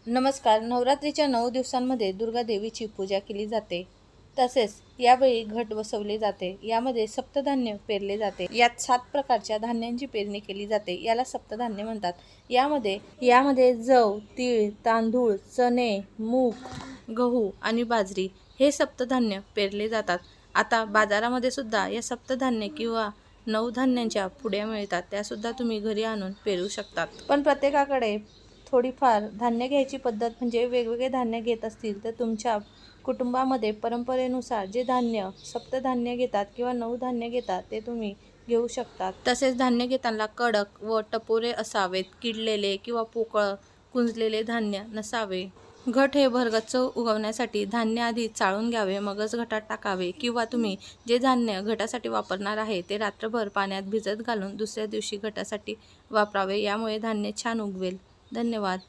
नमस्कार. नवरात्रीच्या 9 दिवसांमध्ये दुर्गा देवीची पूजा केली जाते. तसेच यावेळी घट बसवले जाते. यामध्ये सप्तधान्य पेरले जाते. यात 7 प्रकारच्या धान्यांची पेरणी केली जाते. याला सप्तधान्य म्हणतात. यामध्ये जव, तीळ, तांदूळ, चणे, मूग, गहू आणि बाजरी हे सप्तधान्य पेरले जातात. आता बाजारामध्ये सुद्धा या सप्तधान्य किंवा 9 धान्यांच्या पुड्या मिळतात. त्यासुद्धा तुम्ही घरी आणून पेरू शकतात. पण प्रत्येकाकडे थोडीफार धान्य घ्यायची पद्धत म्हणजे वेगवेगळे धान्य घेत असतील तर तुमच्या कुटुंबामध्ये परंपरेनुसार जे धान्य सप्तधान्य घेतात किंवा 9 धान्य घेतात ते तुम्ही घेऊ शकतात. तसेच धान्य घेताना कडक व टपोरे असावेत. किडलेले किंवा पोकळ कुंजलेले धान्य नसावे. घट हे भरगच्च उगवण्यासाठी धान्य आधी चाळून घ्यावे, मगच घटात टाकावे किंवा तुम्ही जे धान्य घटासाठी वापरणार आहे ते रात्रभर पाण्यात भिजत घालून दुसऱ्या दिवशी घटासाठी वापरावे. यामुळे धान्य छान उगवेल. धन्यवाद.